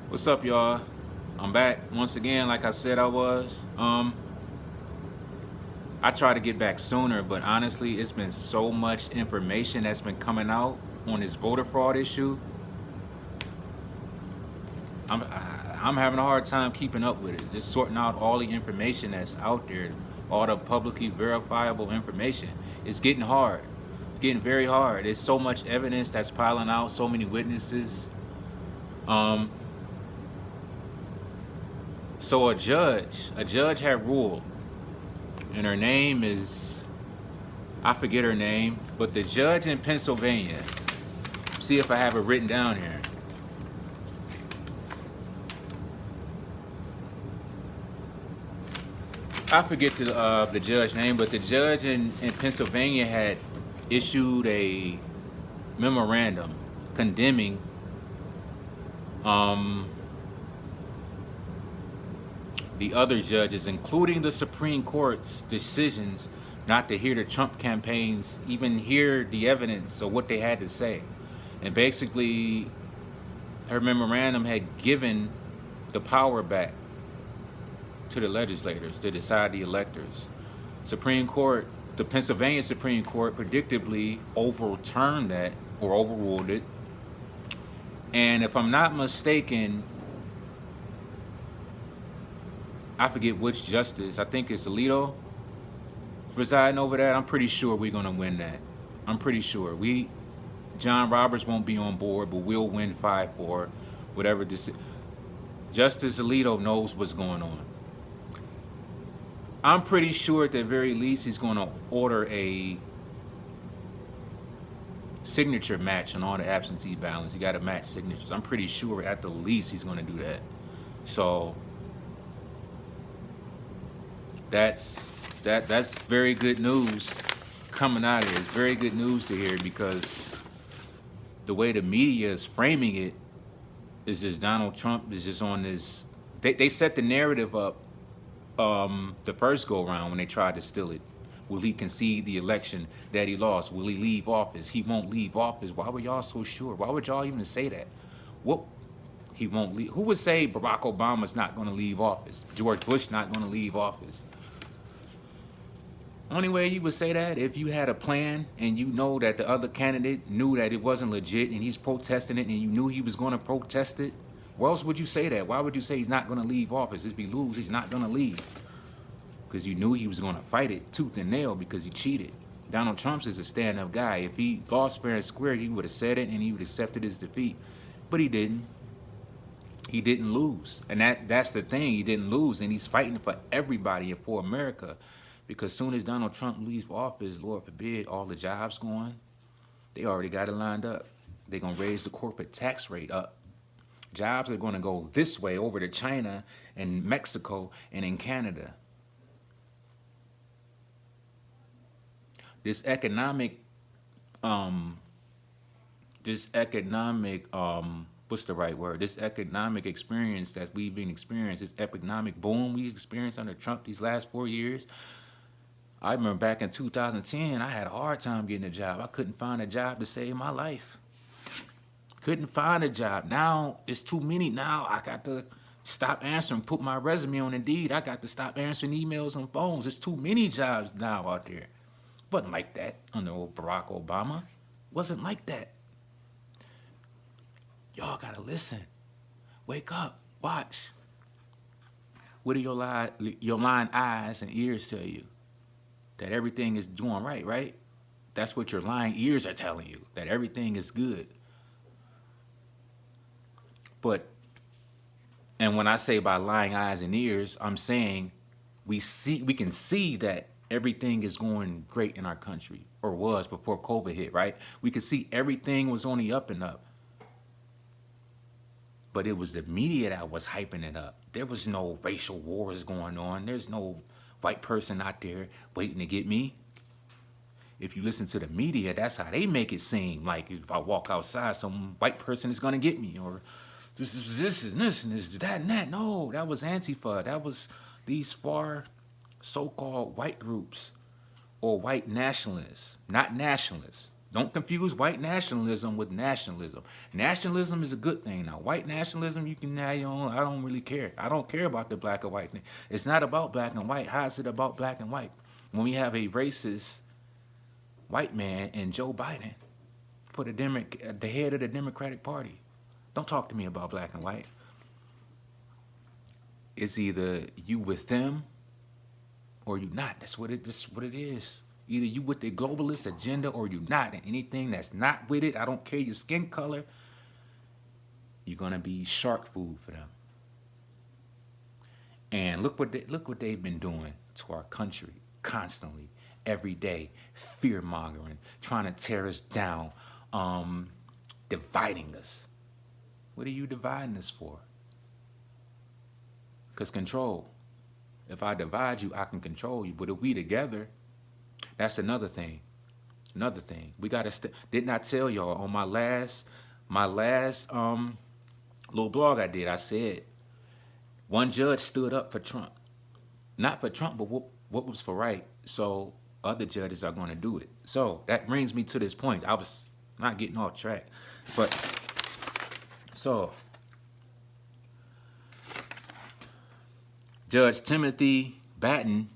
What's up, y'all? I'm back once again, like I said I was. I try to get back sooner, but honestly, it's been so much information that's been coming out on this voter fraud issue. I'm I'm having a hard time keeping up with it. Just sorting out all the information that's out there, all the publicly verifiable information. It's getting hard. It's getting very hard. There's so much evidence that's piling out, so many witnesses. Um, so a judge had ruled, and her name is, I forget her name, but the judge in Pennsylvania. See if I have it written down here. I forget the judge name, but the judge in Pennsylvania had issued a memorandum condemning um, the other judges, including the Supreme Court's decisions not to hear the Trump campaigns, even hear the evidence of what they had to say. And basically, her memorandum had given the power back to the legislators to decide the electors. Supreme Court, the Pennsylvania Supreme Court predictably overturned that or overruled it. And if I'm not mistaken, I forget which justice, I think it's Alito presiding over that. I'm pretty sure we're gonna win that. I'm pretty sure. John Roberts won't be on board, but we'll win 5-4, whatever this. Justice Alito knows what's going on. I'm pretty sure at the very least he's going to order a signature match on all the absentee ballots. You got to match signatures. I'm pretty sure at the least he's going to do that. So that's very good news coming out of here. It's very good news to hear, because the way the media is framing it is just Donald Trump is just on this. They set the narrative up the first go around when they tried to steal it. Will he concede the election that he lost? Will he leave office? He won't leave office. Why were y'all so sure? Why would y'all even say that? What? He won't leave. Who would say Barack Obama's not going to leave office? George Bush not going to leave office? Only way you would say that if you had a plan and you know that the other candidate knew that it wasn't legit and he's protesting it and you knew he was going to protest it. Where else would you say that? Why would you say he's not going to leave office? If he lose, he's not going to leave. Because you knew he was going to fight it tooth and nail because he cheated. Donald Trump is a stand-up guy. If he lost fair and square, he would have said it and he would have accepted his defeat. But he didn't. He didn't lose. And that's the thing. He didn't lose. And he's fighting for everybody and for America. Because soon as Donald Trump leaves office, Lord forbid, all the jobs going, they already got it lined up. They're going to raise the corporate tax rate up. Jobs are going to go this way over to China and Mexico and in Canada. This economic, what's the right word? This economic experience that we've been experiencing, this economic boom we experienced under Trump these last 4 years. I remember back in 2010, I had a hard time getting a job. I couldn't find a job to save my life. Couldn't find a job. Now it's too many. Now I got to stop answering, put my resume on Indeed. I got to stop answering emails on phones. There's too many jobs now out there. Wasn't like that under old Barack Obama. Wasn't like that. Y'all gotta listen. Wake up. Watch. What do your lying eyes and ears tell you? That everything is doing right, right? That's what your lying ears are telling you, that everything is good. And when I say by lying eyes and ears, I'm saying we can see that everything is going great in our country, or was before COVID hit, right? We could see everything was on the up and up. But it was the media that was hyping it up. There was no racial wars going on. There's no white person out there waiting to get me. If you listen to the media, that's how they make it seem. Like if I walk outside, some white person is gonna get me, or this and that and that. No, that was Antifa. That was these far so-called white groups or white nationalists, not nationalists. Don't confuse white nationalism with nationalism. Nationalism is a good thing. Now, white nationalism, you can have your own. I don't really care. I don't care about the black or white thing. It's not about black and white. How is it about black and white? When we have a racist white man and Joe Biden for the head of the Democratic Party, don't talk to me about black and white. It's either you with them or you not. That's what it is. Either you with the globalist agenda or you not. And anything that's not with it, I don't care your skin color, you're gonna be shark food for them. And look what they've been doing to our country constantly, every day, fear mongering, trying to tear us down, dividing us. What are you dividing us for? Because control. If I divide you, I can control you. But if we together, that's another thing. Another thing. We gotta didn't I tell y'all on my last little blog I did, I said one judge stood up for Trump. Not for Trump, but what was for right. So other judges are gonna do it. So that brings me to this point. I was not getting off track. But so Judge Timothy Batten,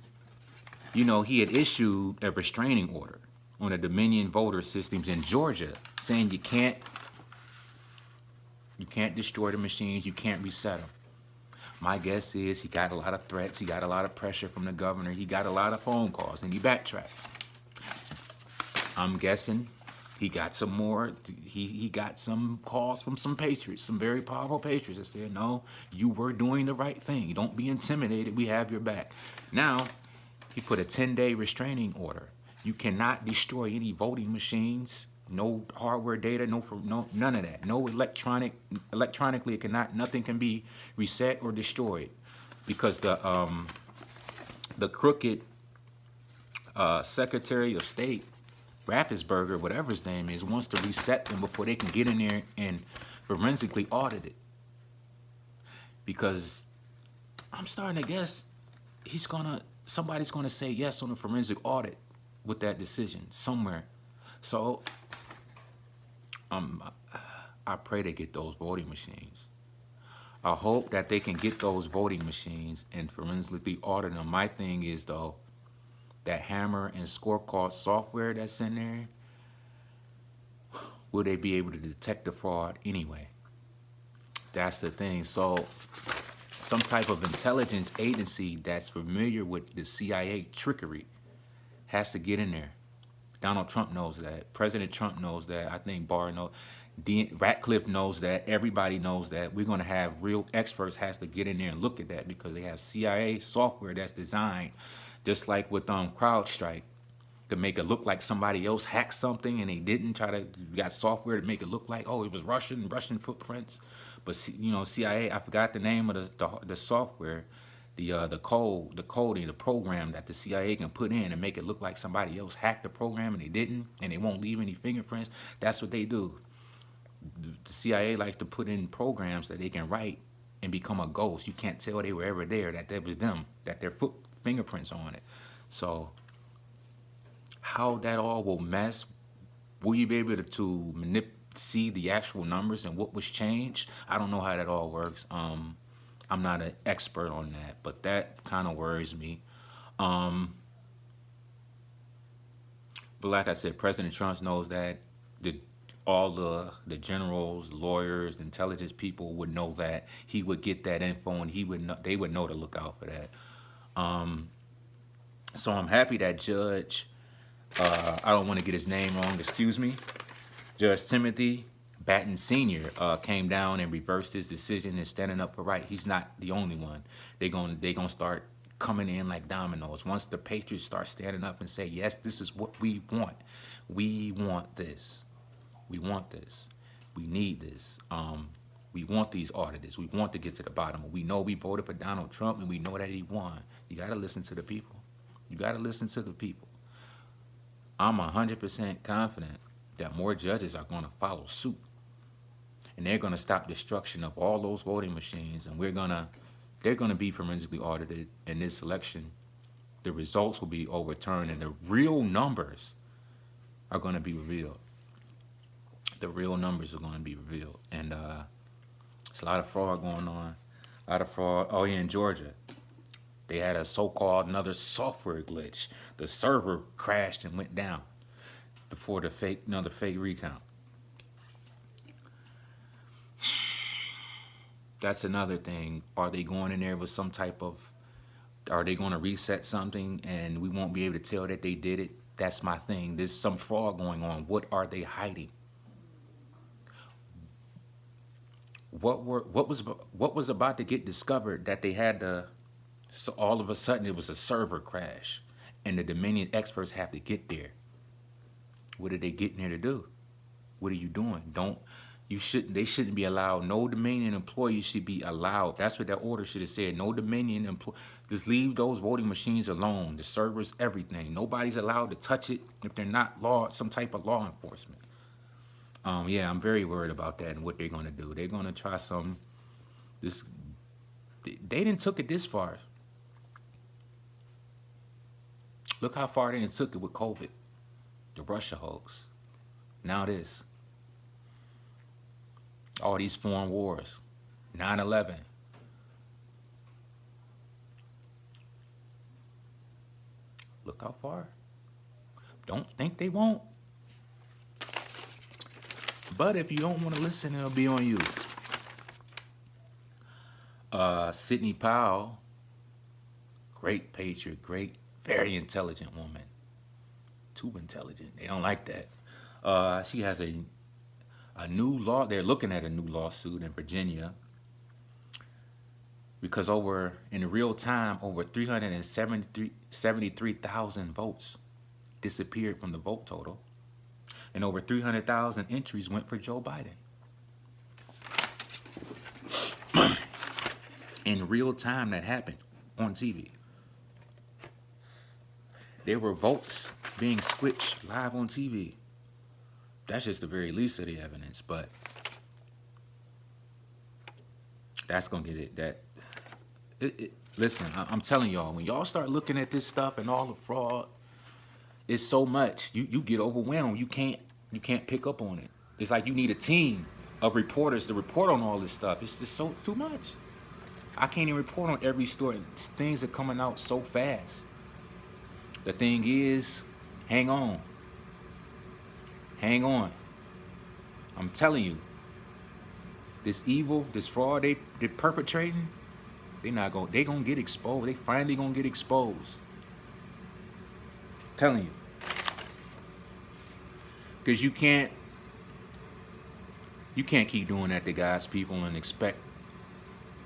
he had issued a restraining order on the Dominion voter systems in Georgia, saying you can't destroy the machines, you can't reset them. My guess is he got a lot of threats, he got a lot of pressure from the governor, he got a lot of phone calls, and he backtracked. I'm guessing he got some more. He got some calls from some patriots, some very powerful patriots that said, no, you were doing the right thing. Don't be intimidated. We have your back. Now, he put a 10-day restraining order. You cannot destroy any voting machines, no hardware data, no none of that. No electronically, nothing can be reset or destroyed because the crooked Secretary of State, Raffensperger, whatever his name is, wants to reset them before they can get in there and forensically audit it. Because I'm starting to guess somebody's gonna say yes on a forensic audit with that decision somewhere. So I pray they get those voting machines. I hope that they can get those voting machines and forensically audit them. My thing is though, that hammer and scorecard software that's in there, will they be able to detect the fraud anyway? That's the thing. So some type of intelligence agency that's familiar with the CIA trickery has to get in there. Donald Trump knows that. President Trump knows that. I think Barr knows. Ratcliffe knows that. Everybody knows that. We're going to have real experts has to get in there and look at that because they have CIA software that's designed just like with CrowdStrike, to make it look like somebody else hacked something and they didn't. Got software to make it look like, oh, it was Russian footprints. But CIA, I forgot the name of the software, the coding, the program that the CIA can put in and make it look like somebody else hacked the program and they didn't, and they won't leave any fingerprints. That's what they do. The CIA likes to put in programs that they can write and become a ghost. You can't tell they were ever there, that was them, that their fingerprints on it. So how that all will mess, will you be able to see the actual numbers and what was changed? I don't know how that all works. I'm not an expert on that, but that kind of worries me. But like I said, President Trump knows that. All the generals, lawyers, intelligence people would know that. He would get that info and they would know to look out for that. So I'm happy that Judge, I don't want to get his name wrong, excuse me, Judge Timothy Batten Sr. Came down and reversed his decision and standing up for right. He's not the only one. They're gonna start coming in like dominoes. Once the patriots start standing up and say, yes, this is what we want. We want this. We want this. We need this. We want these auditors. We want to get to the bottom. We know we voted for Donald Trump and we know that he won. You got to listen to the people. You got to listen to the people. I'm 100% confident that more judges are going to follow suit. And they're going to stop destruction of all those voting machines. And they're going to be forensically audited in this election. The results will be overturned and the real numbers are going to be revealed. The real numbers are going to be revealed. And it's a lot of fraud going on. A lot of fraud. Oh, yeah, in Georgia, they had a so-called another software glitch. The server crashed and went down before another fake recount. That's another thing. Are they going in there with some type of, are they going to reset something and we won't be able to tell that they did it? That's my thing. There's some fraud going on. What are they hiding? What was about to get discovered that they had to, so all of a sudden it was a server crash and the Dominion experts have to get there. What are they getting there to do? What are you doing? They shouldn't be allowed. No Dominion employee should be allowed. That's what that order should have said. No Dominion employee. Just leave those voting machines alone. The servers, everything. Nobody's allowed to touch it if they're not some type of law enforcement. Yeah, I'm very worried about that and what they're going to do. They're going to try they didn't took it this far. Look how far they didn't took it with COVID. The Russia hoax. Now this. All these foreign wars. 9/11. Look how far. Don't think they won't. But if you don't want to listen, it'll be on you. Sidney Powell, great patriot, very intelligent woman. Too intelligent. They don't like that. She has a new law. They're looking at a new lawsuit in Virginia because in real time, over 373,000 votes disappeared from the vote total. And over 300,000 entries went for Joe Biden. In real time, that happened on TV. There were votes being switched live on TV. That's just the very least of the evidence, but that's going to get it. Listen, I'm telling y'all, when y'all start looking at this stuff and all the fraud, it's so much. You get overwhelmed. You can't pick up on it. It's like you need a team of reporters to report on all this stuff. It's just too much. I can't even report on every story. Things are coming out so fast. The thing is, hang on. Hang on. I'm telling you, this evil, this fraud they're perpetrating, they gonna get exposed. They finally gonna get exposed. Telling you. Because you can't keep doing that to God's people and expect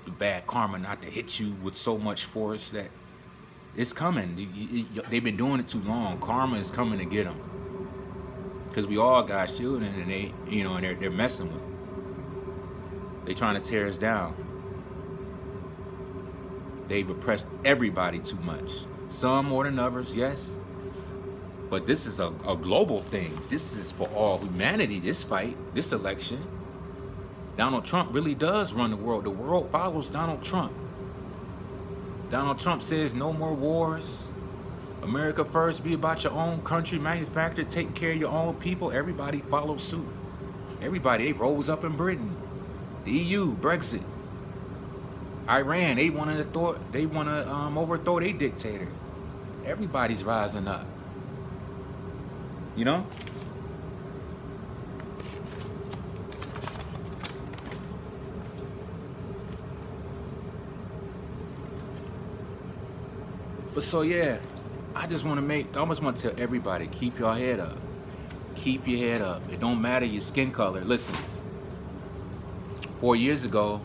the bad karma not to hit you with so much force that it's coming. They've been doing it too long. Karma is coming to get them. Because we all got children and they're messing with them. They're trying to tear us down. They've oppressed everybody too much. Some more than others, yes. But this is a global thing. This is for all humanity, this fight, this election. Donald Trump really does run the world. The world follows Donald Trump. Donald Trump says no more wars. America first, be about your own country, manufacture, take care of your own people. Everybody follows suit. Everybody, they rose up in Britain. The EU, Brexit. Iran, they want to overthrow their dictator. Everybody's rising up. You know? But so yeah, I just want to tell everybody, keep your head up. Keep your head up. It don't matter your skin color. Listen, 4 years ago,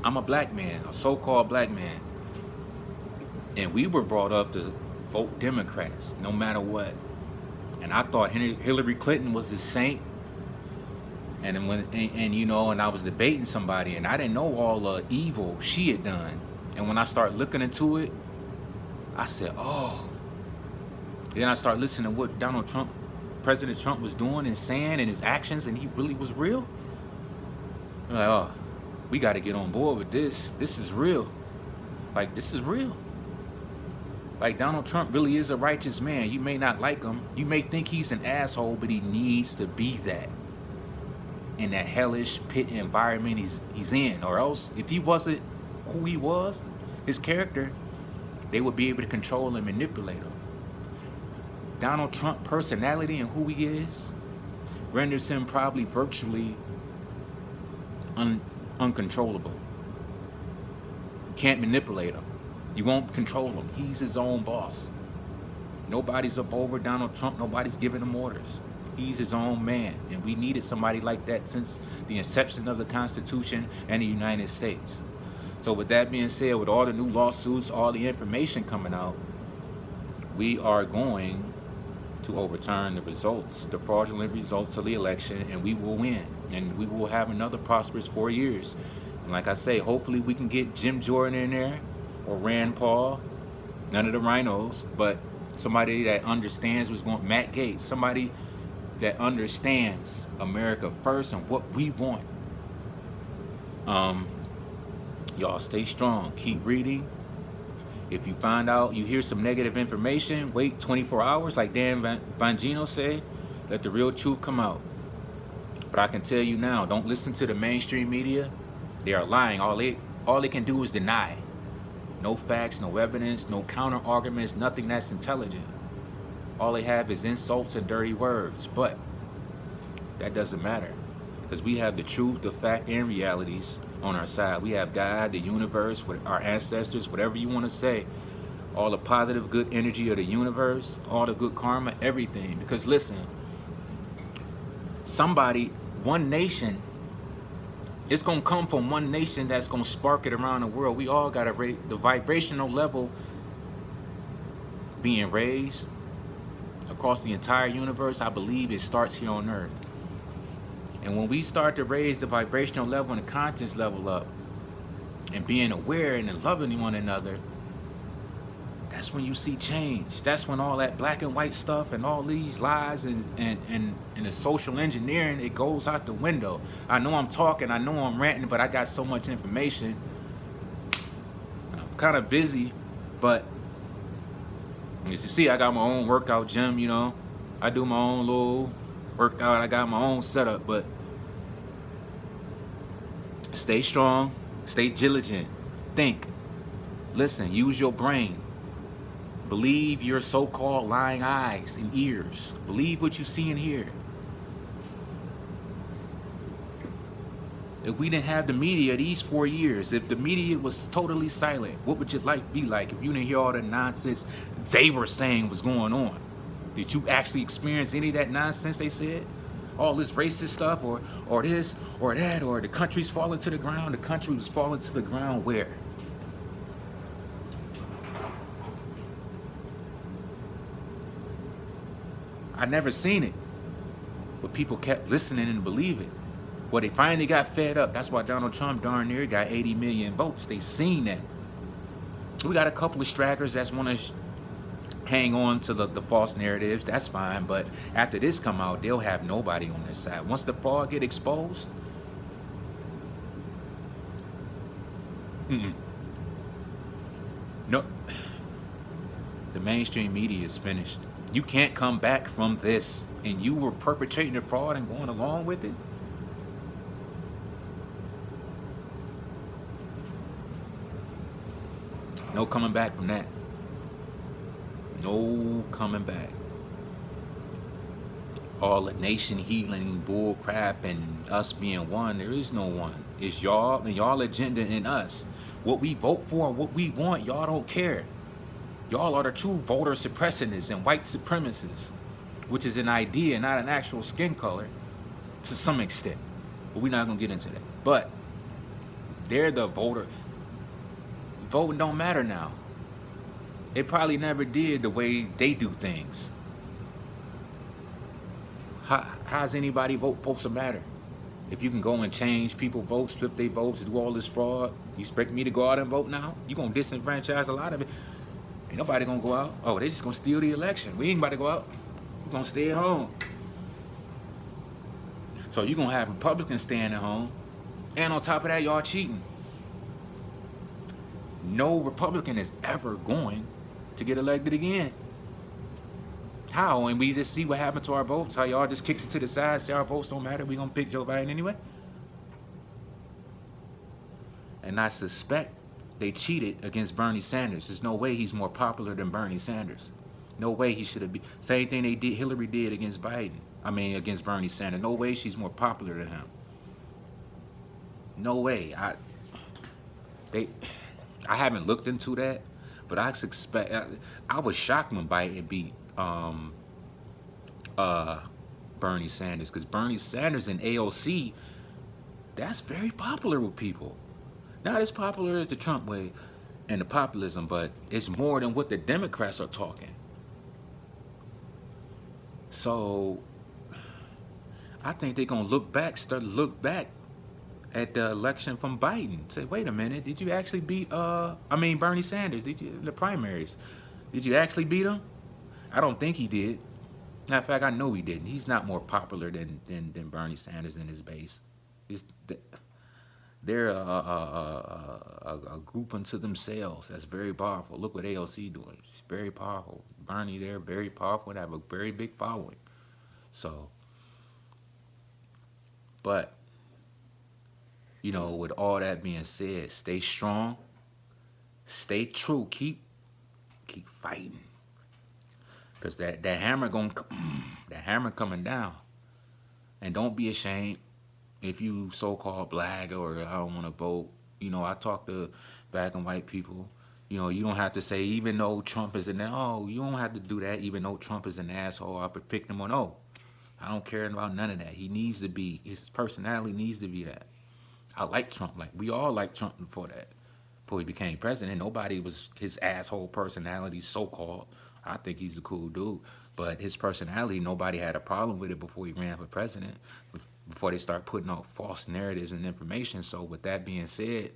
I'm a black man, a so-called black man. And we were brought up to vote Democrats, no matter what. And I thought Hillary Clinton was the saint. And I was debating somebody, and I didn't know all the evil she had done. And when I started looking into it, I said, oh. Then I started listening to what President Trump was doing and saying and his actions, and he really was real. I'm like, oh, we got to get on board with this. This is real. Like, this is real. Like, Donald Trump really is a righteous man. You may not like him. You may think he's an asshole, but he needs to be that. in that hellish pit environment he's in. Or else, if he wasn't who he was, his character, they would be able to control and manipulate him. Donald Trump personality and who he is renders him probably virtually uncontrollable. You can't manipulate him. You won't control him. He's his own boss. Nobody's up over Donald Trump. Nobody's giving him orders. He's his own man. And we needed somebody like that since the inception of the Constitution and the United States. So with that being said, with all the new lawsuits, all the information coming out, we are going to overturn the results, the fraudulent results of the election, and we will win. And we will have another prosperous 4 years. And like I say, hopefully we can get Jim Jordan in there, or Rand Paul, none of the rhinos, but somebody that understands what's going on, Matt Gaetz, somebody that understands America first and what we want. Y'all stay strong, keep reading. If you find out, you hear some negative information, wait 24 hours, like Dan Bongino said, let the real truth come out. But I can tell you now, don't listen to the mainstream media. They are lying. All they can do is deny. No facts, no evidence, no counter arguments, nothing that's intelligent. All they have is insults and dirty words. But that doesn't matter, because we have the truth, the fact, and realities on our side. We have God, the universe, our ancestors, whatever you want to say, all the positive, good energy of the universe, all the good karma, everything. Because listen, somebody, one nation, it's going to come from one nation that's going to spark it around the world. We all got to raise the vibrational level being raised across the entire universe. I believe it starts here on Earth. And when we start to raise the vibrational level and the conscience level up and being aware and loving one another, that's when you see change. That's when all that black and white stuff and all these lies and the social engineering, it goes out the window. I know I'm talking, I know I'm ranting, but I got so much information. I'm kind of busy, but as you see, I got my own workout gym, you know. I do my own little workout. I got my own setup, but stay strong, stay diligent, think, listen, use your brain. Believe your so-called lying eyes and ears. Believe what you see and hear. If we didn't have the media these 4 years, if the media was totally silent, what would your life be like if you didn't hear all the nonsense they were saying was going on? Did you actually experience any of that nonsense they said? All this racist stuff, or this, or that, or the country's falling to the ground. The country was falling to the ground where? I never seen it, but people kept listening and believing. Well, they finally got fed up. That's why Donald Trump darn near got 80 million votes. They seen that. We got a couple of stragglers that's want to hang on to the false narratives. That's fine, but after this come out, they'll have nobody on their side. Once the fraud get exposed, no, the mainstream media is finished. You can't come back from this, and you were perpetrating the fraud and going along with it. No coming back from that. No coming back. All the nation healing bull crap and us being one, there is no one. It's y'all and y'all agenda and us. What we vote for and what we want, y'all don't care. Y'all are the true voter suppressionists and white supremacists, which is an idea, not an actual skin color, to some extent. But we're not going to get into that. But they're the voter. Voting don't matter now. It probably never did the way they do things. How's anybody vote supposed to matter? If you can go and change people's votes, flip their votes, do all this fraud, you expect me to go out and vote now? You going to disenfranchise a lot of it. Ain't nobody going to go out. Oh, they just going to steal the election. We ain't about to go out. We're going to stay at home. So you're going to have Republicans staying at home. And on top of that, y'all cheating. No Republican is ever going to get elected again. How? And we just see what happened to our votes. How y'all just kicked it to the side, say our votes don't matter. We gonna pick Joe Biden anyway. And I suspect they cheated against Bernie Sanders. There's no way he's more popular than Bernie Sanders. No way he should have been. Same thing they did. Hillary did against Biden. I mean, against Bernie Sanders. No way she's more popular than him. No way. They. I haven't looked into that, but I suspect. I was shocked when Biden beat Bernie Sanders, because Bernie Sanders in AOC, that's very popular with people. Not as popular as the Trump way and the populism, but it's more than what the Democrats are talking. So I think they're gonna start to look back at the election from Biden. Say, wait a minute, did you actually beat Bernie Sanders? Did you the primaries? Did you actually beat him? I don't think he did. Matter of fact, I know he didn't. He's not more popular than Bernie Sanders in his base. They're a group unto themselves. That's very powerful. Look what AOC doing. She's very powerful. Bernie, they're very powerful and have a very big following. So, but, with all that being said, stay strong, stay true, keep fighting. Because that hammer that hammer coming down. And don't be ashamed if you so-called black or I don't want to vote. I talk to black and white people. You don't have to say, even though Trump is you don't have to do that, even though Trump is an asshole, I would pick him on. No, I don't care about none of that. He needs to be, his personality needs to be that. I like Trump. Like, we all liked Trump before that. Before he became president, nobody was his asshole personality, so-called. I think he's a cool dude. But his personality, nobody had a problem with it before he ran for president, before they start putting out false narratives and information. So with that being said,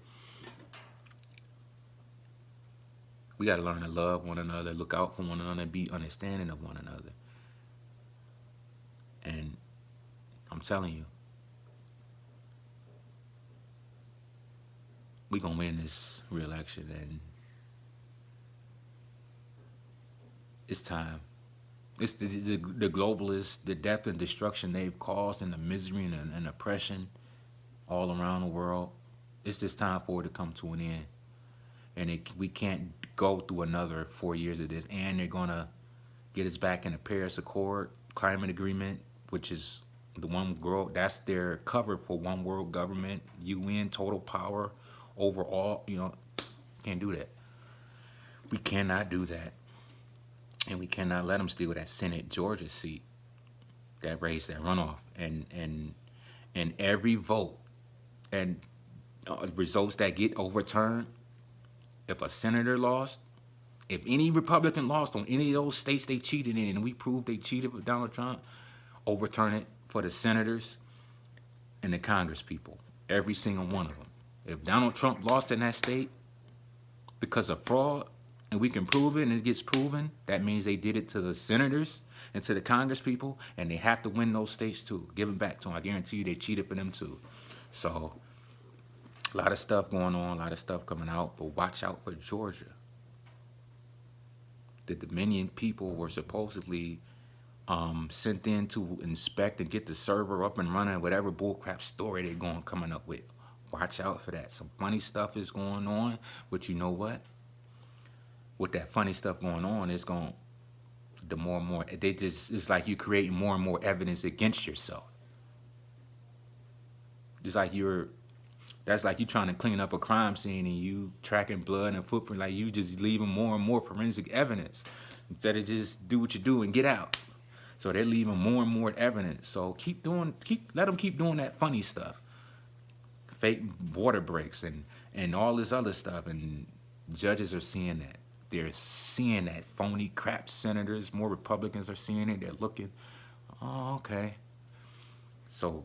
we got to learn to love one another, look out for one another, and be understanding of one another. And I'm telling you, we're going to win this re-election, and it's time. It's the globalists, the death and destruction they've caused, and the misery and oppression all around the world. It's just time for it to come to an end. And we can't go through another 4 years of this. And they're going to get us back in the Paris Accord, climate agreement, which is the one world, that's their cover for one world government, UN, total power over all. Can't do that. We cannot do that. And we cannot let them steal that Senate Georgia seat, that race, that runoff, and every vote and results that get overturned. If a senator lost, if any Republican lost on any of those states they cheated in, and we proved they cheated with Donald Trump, overturn it for the senators and the Congress people, every single one of them. If Donald Trump lost in that state because of fraud, and we can prove it, and it gets proven, that means they did it to the senators and to the Congress people, and they have to win those states too. Give them back to them. I guarantee you they cheated for them too. So, a lot of stuff going on, a lot of stuff coming out, but watch out for Georgia. The Dominion people were supposedly sent in to inspect and get the server up and running, whatever bullcrap story they're coming up with. Watch out for that. Some funny stuff is going on, but you know what? With that funny stuff going on, it's the more and more, it's like you creating more and more evidence against yourself. It's like that's like you trying to clean up a crime scene and you tracking blood and footprint, like you just leaving more and more forensic evidence instead of just do what you do and get out. So they're leaving more and more evidence. So let them keep doing that funny stuff. Fake water breaks and all this other stuff, and judges are seeing that. They're seeing that phony crap. Senators, more Republicans are seeing it. They're looking, oh, okay. So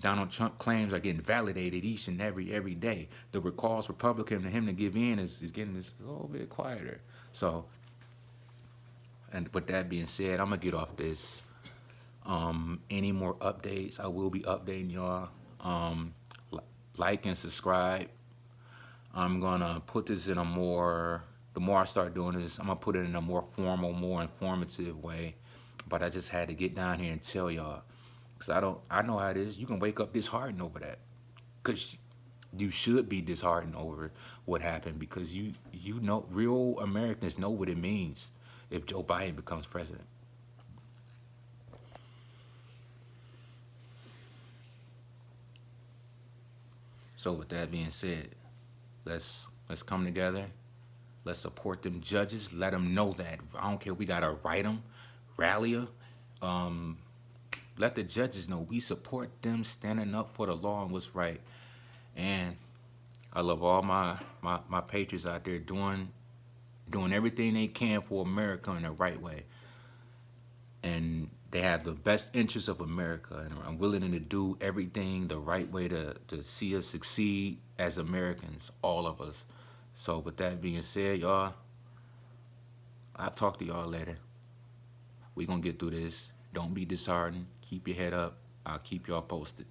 Donald Trump claims are getting validated each and every day. The recalls Republican to him to give in is getting this a little bit quieter. So, and with that being said, I'm gonna get off this. Any more updates, I will be updating y'all. Like and subscribe. I'm gonna put this in the more I start doing this, I'm gonna put it in a more formal, more informative way. But I just had to get down here and tell y'all, cause I know how it is. You can wake up disheartened over that, cause you should be disheartened over what happened, because you know real Americans know what it means if Joe Biden becomes president. So with that being said, let's come together. Let's support them judges. Let them know that. I don't care. We gotta write them, rally them. Um, Let the judges know we support them standing up for the law and what's right. And I love all my patriots out there doing everything they can for America in the right way. And they have the best interests of America, and I'm willing to do everything the right way to see us succeed as Americans, all of us. So with that being said, y'all, I'll talk to y'all later. We gonna get through this. Don't be disheartened. Keep your head up. I'll keep y'all posted.